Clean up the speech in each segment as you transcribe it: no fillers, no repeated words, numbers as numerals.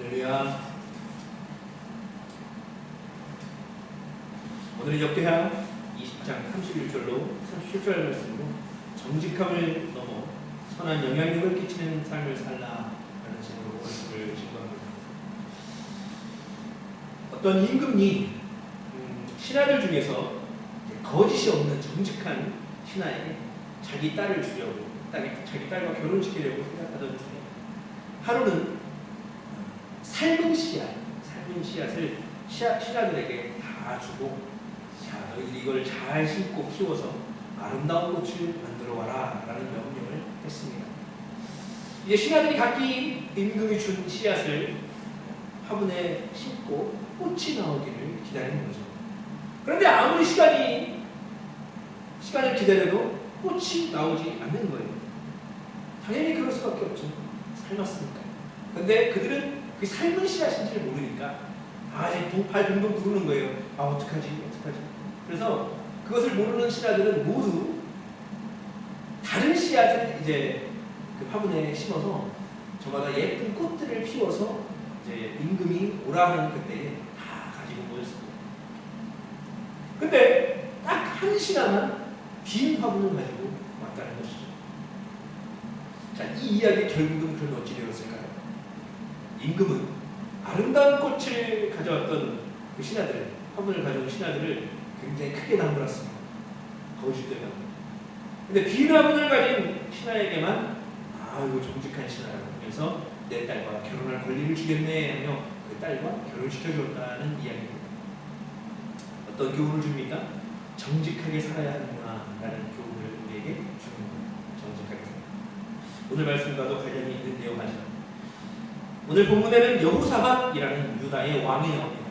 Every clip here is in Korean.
할렐루야. 오늘은 역대하 20장 31절로 37절 말씀으로 정직함을 넘어 선한 영향력을 끼치는 삶을 살라라는 제목으로 말씀을 증거합니다. 어떤 임금이 신하들 중에서 거짓이 없는 정직한 신하에게 자기 딸을 주려고 자기 딸과 결혼시키려고 생각하던 중에 하루는 삶은 씨앗을 신하들에게 다 주고, 자, 너희들이 이걸 잘 심고 키워서 아름다운 꽃을 만들어 와라 라는 명령을 했습니다. 이제 신하들이 각기 임금이 준 씨앗을 화분에 심고 꽃이 나오기를 기다리는 거죠. 그런데 아무리 시간을 기다려도 꽃이 나오지 않는 거예요. 당연히 그럴 수밖에 없죠. 삶았으니까. 그런데 그들은 그 삶은 씨앗인지를 모르니까 두 발 둥둥 구르는 거예요. 어떡하지? 그래서 그것을 모르는 신하들은 모두 다른 씨앗을 이제 그 화분에 심어서 저마다 예쁜 꽃들을 피워서 이제 임금이 오라 하는 그때에 다 가지고 모였습니다. 근데 딱 한 신하만 빈 화분을 가지고 왔다는 것이죠. 자, 이 이야기의 결국은 그럼 어찌 되었을까요? 임금은 아름다운 꽃을 가져왔던 그 신하들, 화분을 가져온 신하들을 굉장히 크게 나무랐습니다. 거짓되면. 근데 빈 화분을 가진 신하에게만 이거 정직한 신하라고 하면서 내 딸과 결혼할 권리를 주겠네 하며 그 딸과 결혼시켜줬다는 이야기입니다. 어떤 교훈을 줍니까? 정직하게 살아야 하는구나 라는 교훈을 우리에게 주는 거예요. 정직하게 살아야. 오늘 말씀과도 관련이 있는 내용하지만 오늘 본문에는 여호사밧이라는 유다의 왕이 나옵니다.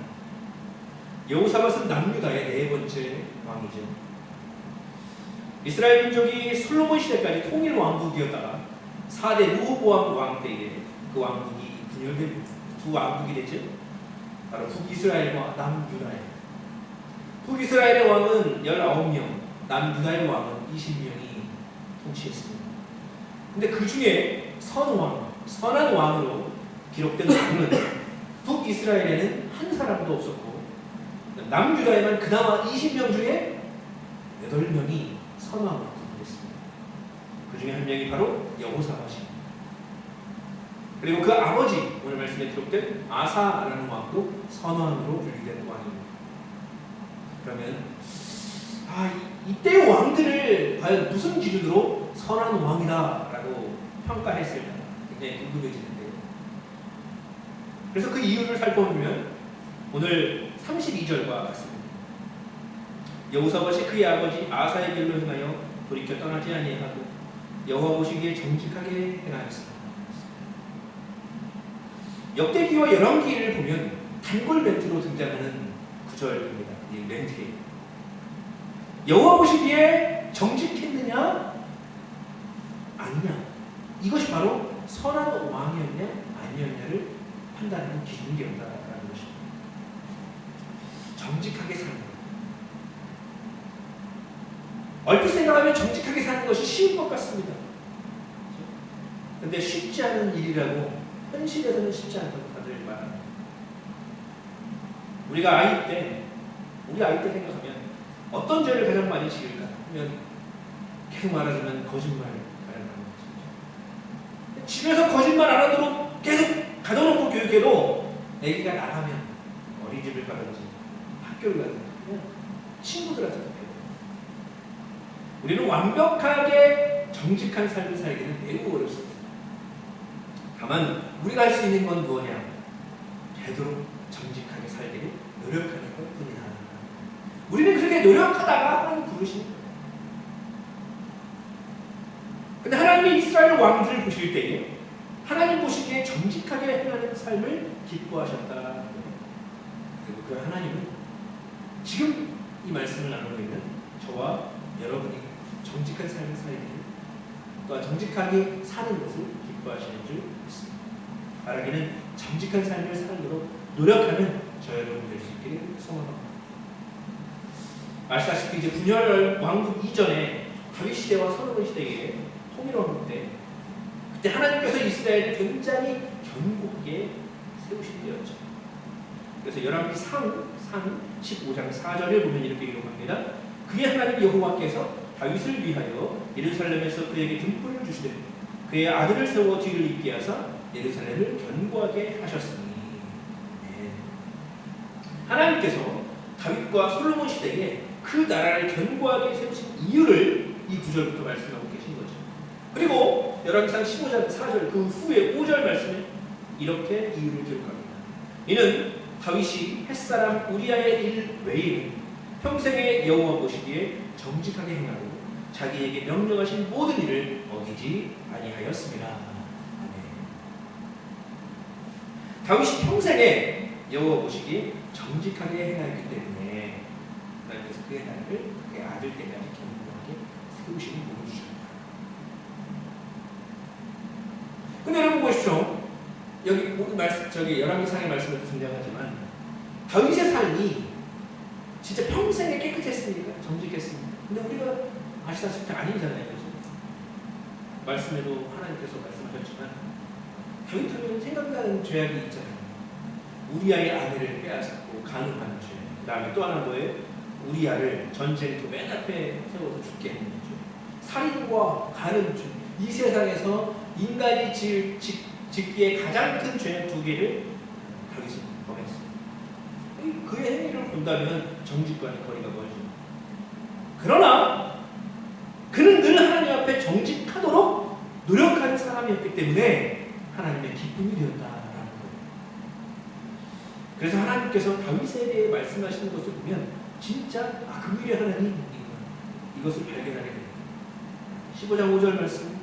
여호사밧은 남유다의 네 번째 왕이죠. 이스라엘 민족이 솔로몬 시대까지 통일 왕국이었다가 4대 르호보암 왕 때에 그 왕국이 분열된 두 왕국이 되죠. 바로 북이스라엘과 남유다예요. 북이스라엘의 왕은 19명, 남유다의 왕은 20명이 통치했습니다. 근데 그 중에 선한 왕으로 기록된 왕은 북이스라엘에는 한 사람도 없었고, 남유다에만 그나마 20명 중에 8명이 선왕으로 구분됐습니다. 그 중에 한 명이 바로 여호사밧입니다. 그리고 그 아버지, 오늘 말씀에 기록된 아사라는 왕도 선왕으로 분류된 왕입니다. 그러면 이때 왕들을 과연 무슨 기준으로 선한 왕이다라고 평가했을까 굉장히 궁금해지는데요. 그래서 그 이유를 살펴보면 오늘 32절과 같습니다. 여호사밧이 그의 아버지 아사의 길로 행하여 돌이켜 떠나지 아니하고 여호와 보시기에 정직하게 행하였습니다. 역대기와 열왕기를 보면 단골 멘트로 등장하는 구절입니다. 이 멘트에 여호와 보시기에 정직했느냐 아니냐, 이것이 바로 선한 왕이었냐 아니었냐를 판단하는 기준이 되었다라는 것입니다. 정직하게 사는 것. 얼핏 생각하면 정직하게 사는 것이 쉬운 것 같습니다. 그런데 쉽지 않은 일이라고 현실에서는 쉽지 않다고 다들 말합니다. 우리 아이 때 생각하면 어떤 죄를 가장 많이 지을까 하면 계속 말하자면 거짓말을 가장 많이 지죠. 집에서 거짓말 안 하도록 계속 가둬놓고 교육해도 애기가 나가면 어린이집을 가든지 학교를 가든지 친구들한테 배워요. 우리는 완벽하게 정직한 삶을 살기는 매우 어렵습니다. 다만 우리가 할 수 있는 건 무엇이냐? 되도록 정직하게 살기를 노력하는 것뿐이다. 우리는 그렇게 노력하다가 하나님 부르십니다. 근데 하나님이 이스라엘 왕들을 보실 때에 하나님 보시기에 정직하게 행하는 삶을 기뻐하셨다. 그리고 그 하나님은 지금 이 말씀을 나누고 있는 저와 여러분이 정직한 삶을 살기를, 또한 정직하게 사는 것을 기뻐하시는 줄 믿습니다. 바라기는 정직한 삶을 살도록 노력하는 저 여러분 될 수 있기를 소망합니다. 아시다시피 이제 분열 왕국 이전에 다윗 시대와 솔로몬 시대의 통일 왕국 때, 그때 하나님께서 이스라엘을 굉장히 견고하게 세우신 되었죠. 그래서 열왕기 상 15장 4절을 보면 이렇게 기록합니다. 그의 하나님 여호와께서 다윗을 위하여 예루살렘에서 그에게 등불을 주시되 그의 아들을 세워 뒤를 잇게 하사 예루살렘을 견고하게 하셨으니. 네. 하나님께서 다윗과 솔로몬 시대에 그 나라를 견고하게 세우신 이유를 이 9절부터 말씀하고 계신 거죠. 그리고 열왕기상 15장 4절 그 후에 5절 말씀에 이렇게 이유를 기록합니다. 이는 다윗이 햇사람 우리아의 일 외에는 평생에 여호와 보시기에 정직하게 행하고 자기에게 명령하신 모든 일을 어기지 아니하였습니다. 아멘. 다윗이 평생에 여호와 보시기에 정직하게 행하였기 때문에 하나님께서 그의 나라를 그의 아들 때까지 견고하게 세우시는 복을 주셨다. 근데 여러분 보십시오. 여기 저기 열왕기상의 말씀에도 등장하지만 다윗의 삶이 진짜 평생에 깨끗했습니까? 정직했습니까? 근데 우리가 아시다시피 아니잖아요. 그렇죠? 말씀에도 하나님께서 말씀하셨지만 다윗하면 생각나는 죄악이 있잖아요. 우리아의 아내를 빼앗았고 간음한 죄. 그 다음에 또 하나 뭐예요? 우리아를 전쟁터 맨 앞에 세워서 죽게 했는 죄. 살인과 간음죄. 이 세상에서 인간이 짓기에 가장 큰 죄 두 개를 다윗은 범했어요. 그의 행위를 본다면 정직과는 거리가 멀죠. 그러나 그는 늘 하나님 앞에 정직하도록 노력하는 사람이었기 때문에 하나님의 기쁨이 되었다라는 거예요. 그래서 하나님께서 다윗에 대해 말씀하시는 것을 보면 진짜 긍휼의 하나님 이것을 발견하게 됩니다. 15장 5절 말씀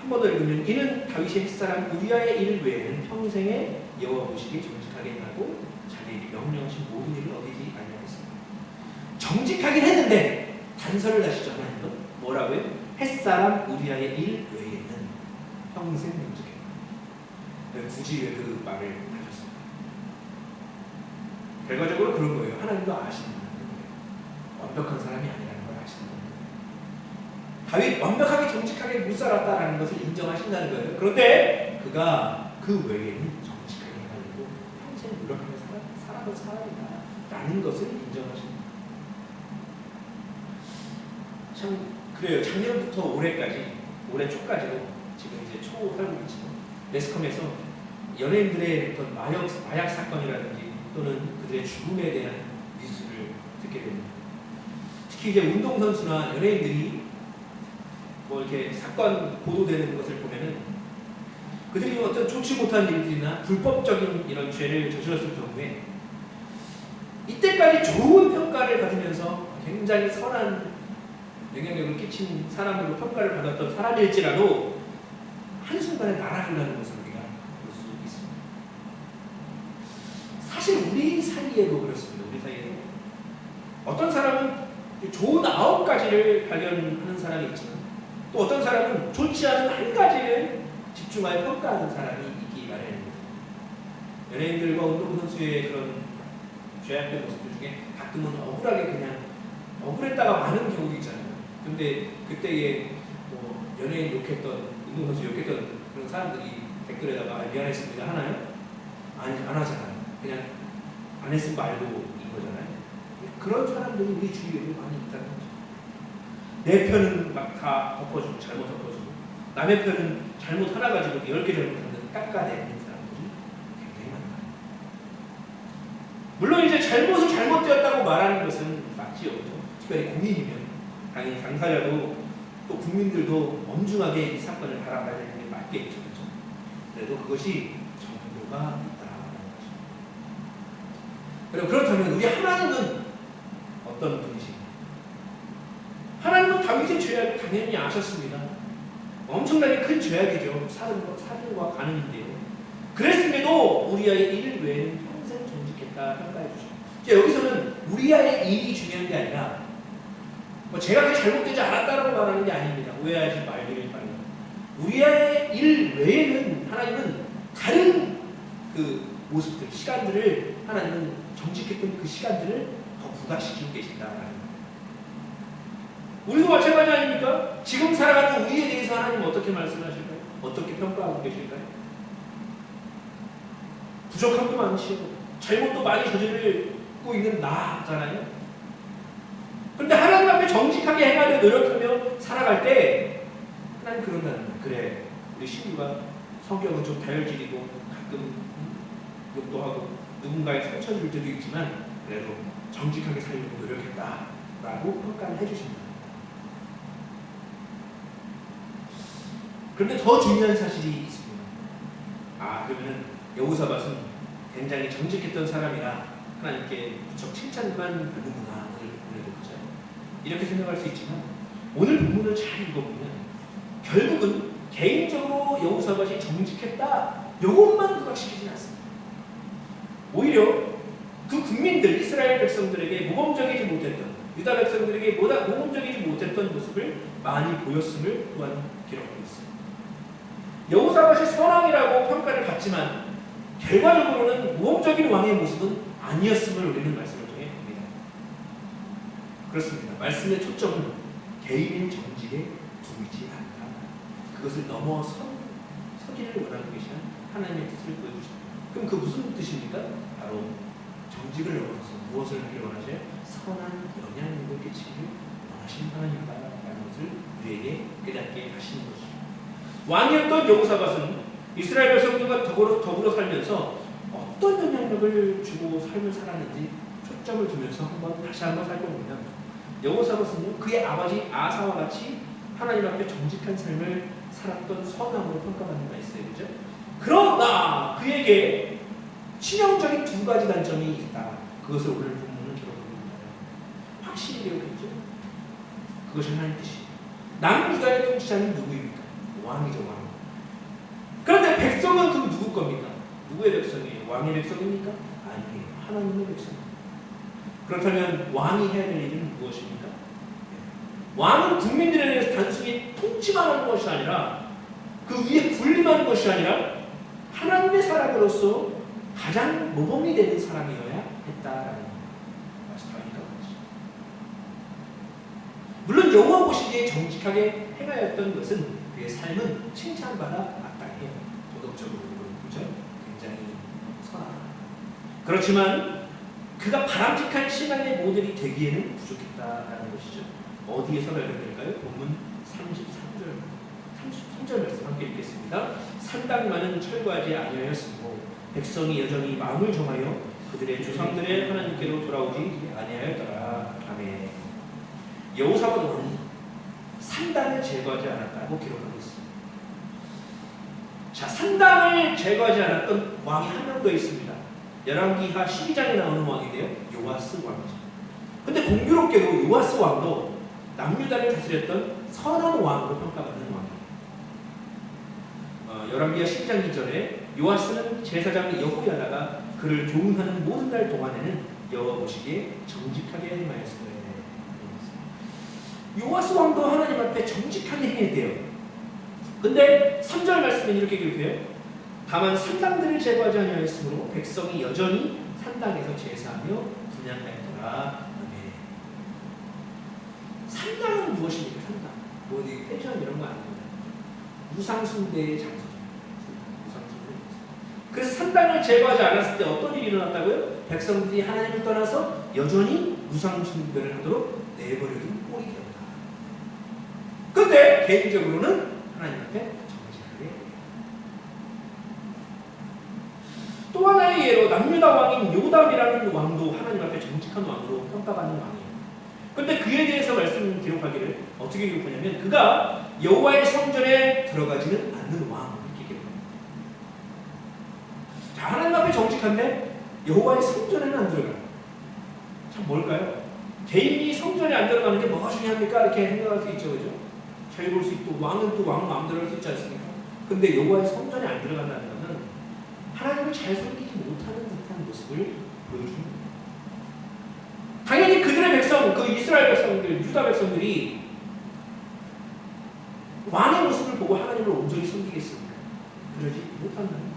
한 번 더 읽으면 이는 다윗의 햇사람 우리아의 일 외에는 평생에 여호와 보시기에 정직하게 행하고 자기에게 명령하신 모든 일을 어기지 아니하였습니다. 정직하긴 했는데 단서를 하시죠. 하나님은 뭐라고요? 햇사람 우리아의 일 외에는 평생 정직했다. 굳이 왜 그 말을 하셨습니까? 결과적으로 그런 거예요. 하나님도 아시는 거예요. 완벽한 사람이 아니라는 걸 아시는 거예요. 다윗 완벽하게 정직하게 못 살았다라는 것을 인정하신다는 거예요. 그런데 그가 그 외에는 정직하게 해가지고 평생 노력하면서 살아본 사람이다라는 것을 인정하십니다. 참 그래요. 작년부터 올해까지 올해 초까지도 지금 이제 초 살고 있지만 매스컴에서 연예인들의 어떤 마약 사건이라든지 또는 그들의 죽음에 대한 뉴스를 듣게 됩니다. 특히 이제 운동선수나 연예인들이 뭐 이렇게 사건 보도되는 것을 보면은 그들이 어떤 좋지 못한 일들이나 불법적인 이런 죄를 저질렀을 경우에 이때까지 좋은 평가를 받으면서 굉장히 선한 영향력을 끼친 사람으로 평가를 받았던 사람일지라도 한순간에 날아가려는 것을 우리가 볼 수 있습니다. 사실 우리 사이에도 그렇습니다. 우리 사이에도 어떤 사람은 좋은 9가지를 발견하는 사람이 있지만 또 어떤 사람은 좋지 않은 한 가지를 집중하여 평가하는 사람이 있기 마련입니다. 연예인들과 운동선수의 그런 죄악된 모습들 중에 가끔은 억울하게 그냥 억울했다가 많은 경우도 있잖아요. 근데 그때에 뭐 연예인 욕했던 운동선수 욕했던 그런 사람들이 댓글에다가 미안했습니다 하나요? 아니 안 하잖아요. 그냥 안 했으면 말고 인 거잖아요. 그런 사람들이 우리 주위에도 많이 있다는 거죠. 내 편은 막 다 덮어주고 잘못 덮어주고 남의 편은 잘못 하나 가지고 10개 잘못하는 깎아내는 사람들이 굉장히 많다. 물론 이제 잘못은 잘못되었다고 말하는 것은 맞지요. 특별히 공인이면 당연히 당사자도 또 국민들도 엄중하게 이 사건을 바라봐야 되는 게 맞겠죠. 그렇죠? 그래도 그것이 정도가 있다라는 거죠. 그리고 그렇다면 우리 하나님은 어떤 분이십니까? 하나님은 다윗의 죄악을 당연히 아셨습니다. 엄청나게 큰 죄악이죠. 살인과 간음인데요. 그랬음에도 우리아의 일 외에는 평생 정직했다 평가해 주죠. 여기서는 우리아의 일이 중요한 게 아니라 뭐 제가 그 잘못되지 않았다라고 말하는 게 아닙니다. 오해하지 말기를 바랍니다. 우리아의 일 외에는 하나님은 다른 그 모습들, 시간들을 하나님은 정직했던 그 시간들을 더 부각시키고 계신다라는 거예요. 우리도 마찬가지 아닙니까? 지금 살아가는 우리에 대해서 하나님 어떻게 말씀하실까요? 어떻게 평가하고 계실까요? 부족함도 많으시고 잘못도 많이 저지르고 있는 나잖아요. 그런데 하나님 앞에 정직하게 행하려 노력하며 살아갈 때 하나님 그런다는 거예요. 그래, 우리 신부가 성격은 좀 다혈질이고 가끔 욕도 하고 누군가에 상처 줄 때도 있지만 그래도 정직하게 살려고 노력했다라고 평가를 해주신다. 그런데 더 중요한 사실이 있습니다. 그러면은 여호사밧은 굉장히 정직했던 사람이라 하나님께 무척 칭찬만 받는구나. 오늘 보자. 이렇게 생각할 수 있지만 오늘 본문을 잘 읽어보면 결국은 개인적으로 여호사밧이 정직했다. 이것만 부각시키진 않습니다. 오히려 그 국민들 이스라엘 백성들에게 모범적이지 못했던 유다 백성들에게 모범적이지 못했던 모습을 많이 보였음을 또한 기록하고 있습니다. 여호사밧이 선왕이라고 평가를 받지만 결과적으로는 모범적인 왕의 모습은 아니었음을 우리는 말씀을 통해 봅니다. 그렇습니다. 말씀의 초점은 개인의 정직에 두이지 않다. 그것을 넘어서기를 원하는 것이 하나님의 뜻을 보여주십니다. 그럼 그 무슨 뜻입니까? 바로 정직을 넘어서 무엇을 하기를 원하세요? 선한 영향력을 끼치기를 원하시는 하나님이다라는 것을 우리에게 깨닫게 하시는 것이죠. 왕이었던 여호사밧은 이스라엘 백성들과 더불어 살면서 어떤 영향력을 주고 삶을 살았는지 초점을 두면서 다시 한번 살펴보면 여호사밧은요 그의 아버지 아사와 같이 하나님 앞에 정직한 삶을 살았던 선왕으로 평가받는 바 있어요. 그죠? 그러나 그에게 치명적인 두 가지 단점이 있다. 그것을 오늘 본문은 기록합니다. 확실히 기록했죠. 그것이 하나님의 뜻이에요. 남유다의 통치자는 누구입니까? 왕이죠, 왕. 그런데 백성은 그럼 누구 겁니까? 누구의 백성이에요? 왕의 백성입니까? 아니에요. 하나님의 백성입니다. 그렇다면 왕이 해야 될 일은 무엇입니까? 왕은 국민들에 대해서 단순히 통치만 하는 것이 아니라 그 위에 군림하는 것이 아니라 하나님의 사람으로서 가장 모범이 되는 사람이어야 했다라는 말씀입니다. 물론 여호와 보시기에 정직하게 행하였던 것은 그의 삶은 칭찬받아 마땅해요. 도덕적으로 그죠? 굉장히 선하다. 그렇지만 그가 바람직한 신앙의 모델이 되기에는 부족했다라는 것이죠. 어디에서 발견될까요? 본문 33절 말씀 함께 읽겠습니다. 산당만은 철거하지 아니하였으므로 백성이 여전히 마음을 정하여 그들의 조상들의 하나님께로 돌아오지 아니하였더라. 아멘. 여호사밧은 산당을 제거하지 않았다고 기록하고 있습니다. 자, 산당을 제거하지 않았던 왕이 한 명 더 있습니다. 열왕기하 12장에 나오는 왕인데요. 요아스 왕이죠. 근데 공교롭게도 요아스 왕도 남유다를 다스렸던 선한 왕으로 평가받는 왕이에요. 열왕기하 12장 2절에 요아스는 제사장 여호야다가 그를 교훈하는 모든 날 동안에는 여호와 보시기에 정직하게 행하였으며 요아스 왕도 하나님 앞에 정직하게 행해야 돼요. 근데 3절 말씀은 이렇게 기록해요. 다만 산당들을 제거하지 아니하였으므로 백성이 여전히 산당에서 제사하며 분향하였더라. 산당은 무엇입니까? 산당. 뭐 펜션 이런 거 아닙니다. 우상숭배의 장소죠. 그래서 산당을 제거하지 않았을 때 어떤 일이 일어났다고요? 백성들이 하나님을 떠나서 여전히 우상숭배를 하도록 내버려둔 꼴이 되었다. 그런데 개인적으로는 하나님 앞에 정직하게 또 하나의 예로 남유다 왕인 요담이라는 왕도 하나님 앞에 정직한 왕으로 평가받는 왕이에요. 그런데 그에 대해서 말씀 기록하기를 어떻게 기록하냐면 그가 여호와의 성전에 들어가지는 않는 왕 이렇게 기록합니다. 자, 하나님 앞에 정직한데 여호와의 성전에는 안 들어가요. 참 뭘까요? 개인이 성전에 안 들어가는 게 뭐가 중요합니까? 이렇게 생각할 수 있죠, 그죠? 잘 볼 수 있고 왕은 또 왕 마음대로 할 수 있지 않습니까? 근데 여호와의 성전에 안 들어간다는 것은 하나님을 잘 섬기지 못하는 듯한 모습을 보여줍니다. 당연히 그들의 백성, 그 이스라엘 백성들, 유다 백성들이 왕의 모습을 보고 하나님을 온전히 섬기겠습니까? 그러지 못한다는 거예요.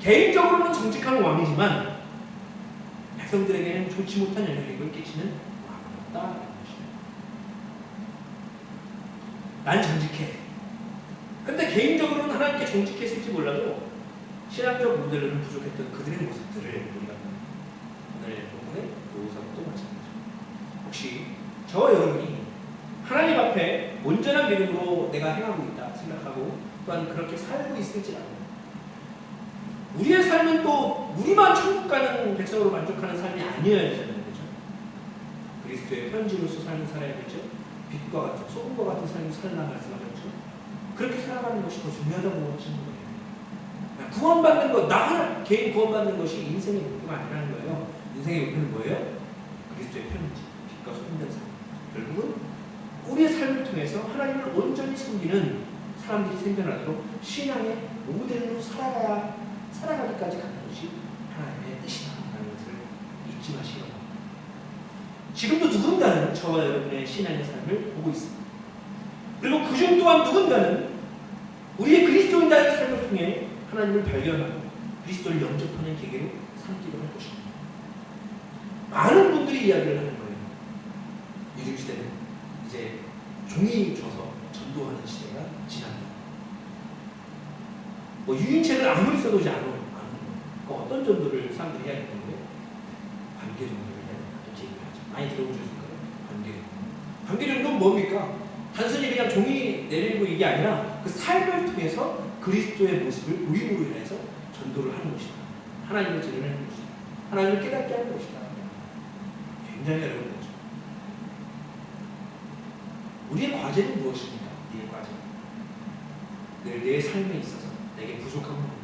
개인적으로는 정직한 왕이지만 백성들에게는 좋지 못한 영향력을 끼치는 왕이었다는 것입니다. 난 정직해. 근데 개인적으로는 하나님께 정직했을지 몰라도 신앙적 모델로는 부족했던 그들의 모습들을 우리가 오늘 본문의 여호사도 마찬가지죠. 혹시 저와 여러분이 하나님 앞에 온전한 믿음으로 내가 행하고 있다 생각하고 또한 그렇게 살고 있을지라도 우리의 삶은 또 우리만 천국 가는 백성으로 만족하는 삶이 아니어야 되잖아요. 그렇죠? 그리스도의 편지로서 삶을 살아야 되죠. 빛과 같은 소금과 같은 삶을 살라 말씀하셨죠. 그렇게 살아가는 것이 더 중요하다고 하시는 거예요. 구원받는 것, 나 하나 개인 구원받는 것이 인생의 목표가 아니라는 거예요. 인생의 목표는 뭐예요? 그리스도의 편지, 빛과 소금된 삶. 결국은 우리의 삶을 통해서 하나님을 온전히 섬기는 사람들이 생겨나도록 신앙의 모델로 살아가기까지 가는 것이 하나님의 뜻이다라는 것을 잊지 마시기 바랍니다. 지금도 누군가는 저와 여러분의 신앙의 삶을 보고 있습니다. 그리고 그중 또한 누군가는 우리의 그리스도인다는 삶을 통해 하나님을 발견하고 그리스도를 영접하는 계기로 삼기도 할 것입니다. 많은 분들이 이야기를 하는 거예요. 요즘 시대는 이제 종이 줘서 전도하는 시대가 지난다. 뭐 유인책을 아무리 써도 안 오는 어떤 전도를 사람들이 해야 되는 거예요? 관계 전도를 해야 된다. 이렇게 얘기를 하죠. 많이 들어보셨을까요? 관계 전도. 관계 전도는 뭡니까? 단순히 그냥 종이 내리고 이게 아니라 그 삶을 통해서 그리스도의 모습을 보임으로 인해서 전도를 하는 것이다. 하나님을 드러내는 것이다. 하나님을 깨닫게 하는 것이다. 굉장히 어려운 거죠. 우리의 과제는 무엇입니까? 우리의 과제. 늘 내 삶에 있어서 내게 부족한 건 없는가?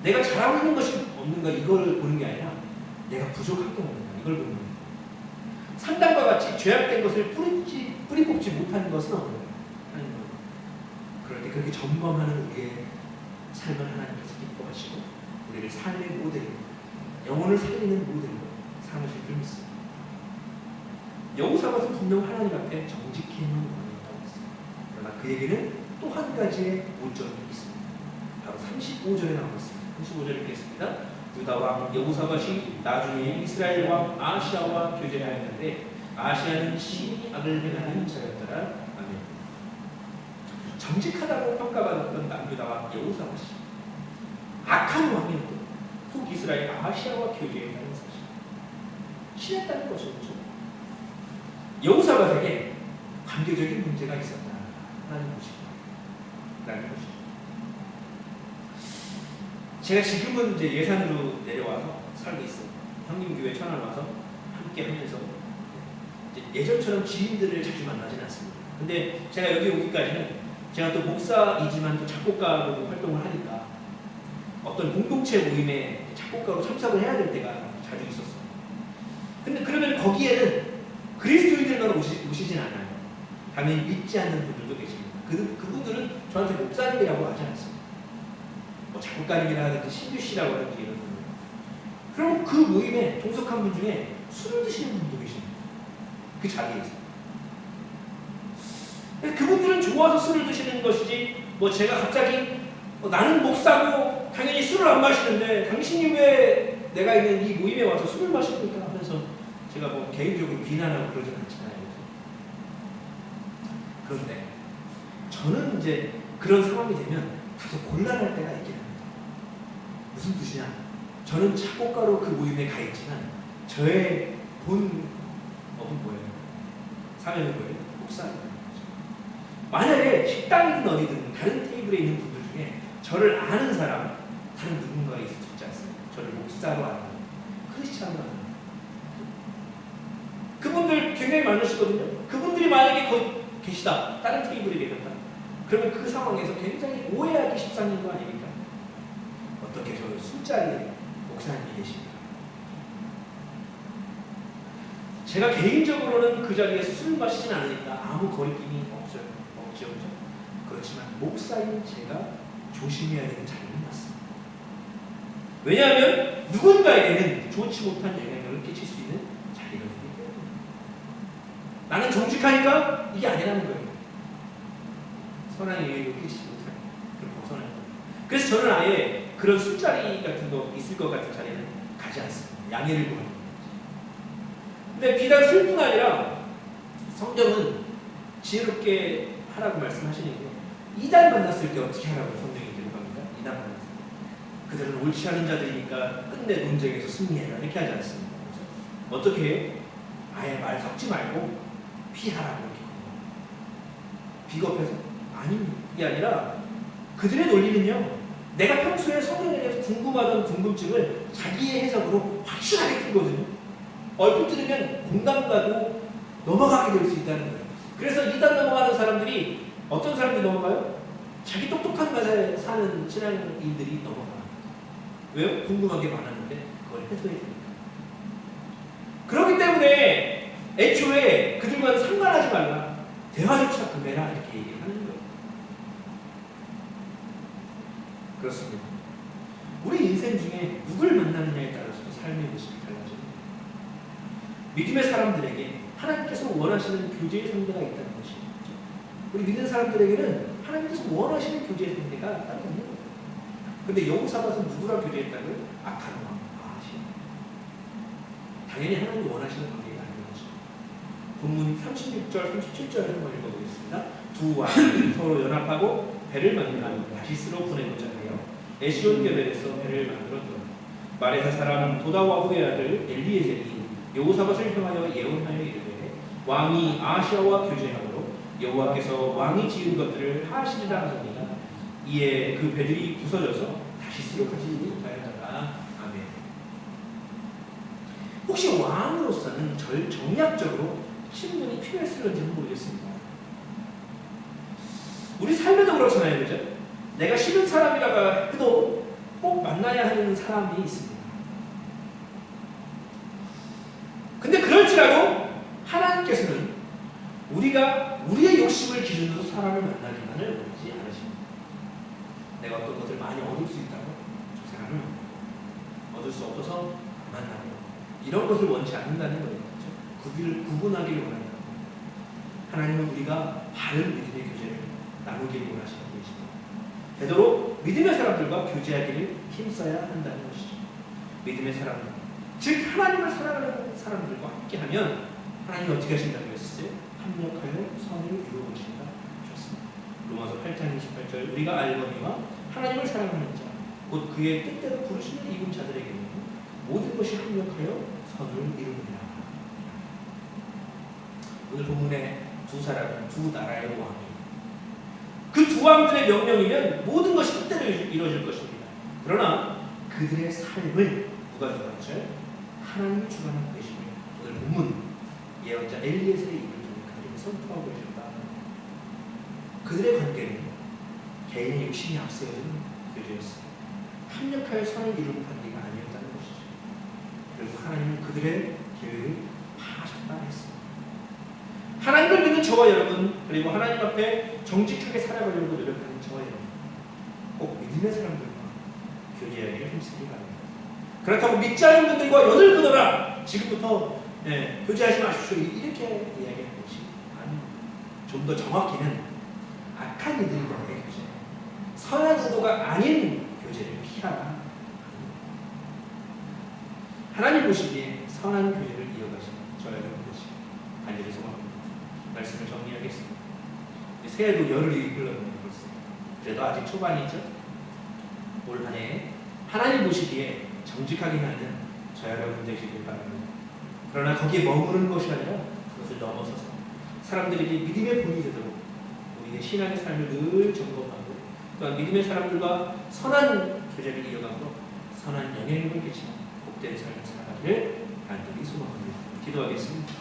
내가 잘하고 있는 것이 없는가? 이걸 보는 게 아니라 내가 부족한 게 없는가? 이걸 보는 거예요. 상단과 같이 죄악된 것을 뿌리 뽑지 못하는 것은 없는가? 그럴 때 그렇게 점검하는 우리의 삶을 하나님께서 기뻐하시고 우리를 삶의 모델로, 영혼을 살리는 모델로 삼으실 줄 믿습니다. 여호사밧은 분명 하나님 앞에 정직히 있는 원인이라고 했습니다. 그러나 그에게는 또 한 가지의 오점이 있습니다. 바로 35절에 나와 있습니다. 35절 읽겠습니다. 유다 왕 여호사밧이 나중에 이스라엘 왕 아시아와 교제하였는데 아시아는 심히 악을 행하는 자였더라. 아멘. 정직하다고 평가받았던 남유다 왕 여호사밧이 악한 왕이었고 북이스라엘 아시아와 교제했다는 사실, 친했다는 것이죠. 여호사밧에게 관계적인 문제가 있었다라는 것이죠. 제가 지금은 이제 예산으로 내려와서 살고 있어요. 형님 교회 천안 와서 함께 하면서 예전처럼 지인들을 자주 만나진 않습니다. 근데 제가 여기 오기까지는 제가 또 목사이지만 또 작곡가로 활동을 하니까 어떤 공동체 모임에 작곡가로 참석을 해야 될 때가 자주 있었어요. 근데 그러면 거기에는 그리스도인들만 오시진 않아요. 당연히 믿지 않는 분들도 계십니다. 그분들은 저한테 목사님이라고 하지 않습니다. 뭐 작곡가님이라 하든지 신규씨라고 하든지 이런 분들. 그럼 그 모임에 동석한 분 중에 술을 드시는 분도 계십니다. 그 자리에서. 그분들은 좋아서 술을 드시는 것이지 뭐 제가 갑자기 나는 목사고 당연히 술을 안 마시는데 당신이 왜 내가 있는 이 모임에 와서 술을 마십니까? 하면서 제가 뭐 개인적으로 비난하고 그러진 않잖아요. 그런데 저는 이제 그런 상황이 되면 다소 곤란할 때가 있긴 합니다. 무슨 뜻이냐? 저는 작곡가로 그 모임에 가 있지만 저의 본 업은 뭐예요? 사명은 뭐예요? 목사입니다. 만약에 식당이든 어디든 다른 테이블에 있는 분들 중에 저를 아는 사람, 다른 누군가가 있을 수 있지 않습니까? 저를 목사로 아는, 크리스찬으로 아는. 그분들 굉장히 많으시거든요. 그분들이 만약에 거기 계시다, 다른 테이블에 계셨다. 그러면 그 상황에서 굉장히 오해하기 십상인 거 아닙니까? 어떻게 저 술자리에 목사님이 계십니까? 제가 개인적으로는 그 자리에서 술 마시진 않으니까 아무 거리낌이 없죠. 그렇지만 목사인 제가 조심해야 되는 자리는 맞습니다. 왜냐하면 누군가에게는 좋지 못한 영향력을 끼칠 수 있는 자리가 되기 때문에 나는 정직하니까 이게 아니라는 거예요. 선한 영향력을 끼치지 못하는 그런 벗어날 거예요. 그래서 저는 아예 그런 술자리 같은 거 있을 것 같은 자리는 가지 않습니다. 양해를 구하는 거예요. 근데 비단 술뿐 아니라 성경은 지혜롭게 하라고 말씀하시는 게 이단 만났을 때 어떻게 하라고 성경이 기록합니까? 이단 만났을 때 그들은 옳지 않은 자들이니까 끝내 논쟁에서 승리해라 이렇게 하지 않습니다. 그렇죠? 어떻게 해? 아예 말 섞지 말고 피하라고 이렇게 비겁해서? 아닙니다. 이게 아니라 그들의 논리는요, 내가 평소에 성경에 대해서 궁금하던 궁금증을 자기의 해석으로 확실하게 풀거든요. 얼핏 들으면 공감가도 넘어가게 될 수 있다는 거예요. 그래서 이단 넘어가는 사람들이 어떤 사람들이 넘어가요? 자기 똑똑한 가사에 사는 신앙인들이 넘어가요. 왜요? 궁금한 게 많았는데 그걸 해소해 주니까. 그렇기 때문에 애초에 그들과는 상관하지 말라. 대화조차 금해라 이렇게 얘기를 하는 거예요. 그렇습니다. 우리 인생 중에 누굴 만나느냐에 따라서도 삶의 모습이 달라집니다. 믿음의 사람들에게 하나님께서 원하시는 교제의 상대가 있다는 것이죠. 우리 믿는 사람들에게는 하나님께서 원하시는 교제의 상대가 따로 없는 거예요. 근데 여호사밧은 누구랑 교제했다고요? 악한 왕 아하시아. 당연히 하나님이 원하시는 관계가 아닌 거죠. 본문 36절, 37절 한번 읽어보겠습니다. 두 왕이 서로 연합하고 배를 만들어 다시스로 보내고자 해요. 에시온 게벨에서 배를 만들었더라. 마레사 사람 도다와 후의 아들 엘리에셀이 여호사밧을 향하여 예언하여 이르되 왕이 아하시아와 교제하므로 여호와께서 왕이 지은 것들을 하시리라 하더니 이에 그 배들이 부서져서 다시스로 가지 못하였더라. 아멘. 혹시 왕으로서는 정략적으로 신분이 필요했을런지는 모르겠습니다. 우리 삶에도 그렇잖아요, 그죠? 내가 싫은 사람이라고 해도 꼭 만나야 하는 사람이 있습니다. 근데 그럴지라도 하나님께서는 우리가 우리의 욕심을 기준으로 사람을 만나기만을 원하지 않으십니다. 내가 어떤 것을 많이 얻을 수 있다고 저 사람을 만나고 얻을 수 없어서 만나고 이런 것을 원치 않는다는 거예요. 그렇죠? 구분하기를 원한다. 하나님은 우리가 바른 믿음의 교제를 나누기를 원하시는 분이십니다. 되도록 믿음의 사람들과 교제하기를 힘써야 한다는 것이죠. 믿음의 사람들, 즉 하나님을 사랑하는 사람들과 함께하면 하나님이 어떻게 하신다고 했어요? 합력하여 선을 이루어보신다 하셨습니다. 로마서 8장 28절 우리가 알거니와 하나님을 사랑하는 자, 곧 그의 뜻대로 부르시는 이군 자들에게는 모든 것이 합력하여 선을 이루느니라. 오늘 본문에 두 사람, 두 나라의 왕이 그 두 왕들의 명령이면 모든 것이 뜻대로 이루어질 것입니다. 그러나 그들의 삶을 누가 주관하죠? 하나님이 주관하고 계십니다. 오늘 본문 예언자 엘리에셀의 입을 통해 그들에게 선포하고 계셨다. 그들의 관계는 개인의 욕심이 앞세워진 교제였습니다. 합력하여 선을 이루는 관계가 아니었다는 것이죠. 그리고 하나님은 그들의 계획을 파하셨다 했습니다. 하나님을 믿는 저와 여러분, 그리고 하나님 앞에 정직하게 살아가려고 노력하는 저와 여러분, 꼭 믿음의 사람들과 교제하기를 힘쓰기 바랍니다. 그렇다고 믿지 않는 분들과 연을 끊어라, 지금부터 교제하지 마십시오, 이렇게 이야기하는 것이 아닙니다. 좀 더 정확히는 악한 이들과의 교제, 선한 의도가 아닌 교제를 피하라. 하나님 보시기에 선한 교제를 이어가시는 저와 여러분 되시길 간절히 소망합니다. 말씀을 정리하겠습니다. 새해도 열흘이 흘렀는데 그래도 아직 초반이죠. 올 한 해 하나님 보시기에 정직하게 하는 저와 여러분 되시길 바랍니다. 그러나 거기에 머무르는 것이 아니라 그것을 넘어서서 사람들에게 믿음의 본이 되도록 우리의 신앙의 삶을 늘 점검하고 또한 믿음의 사람들과 선한 교제를 이어가고 선한 영향력을 끼치는 복된 삶을 살아가기를 간절히 소망합니다. 기도하겠습니다.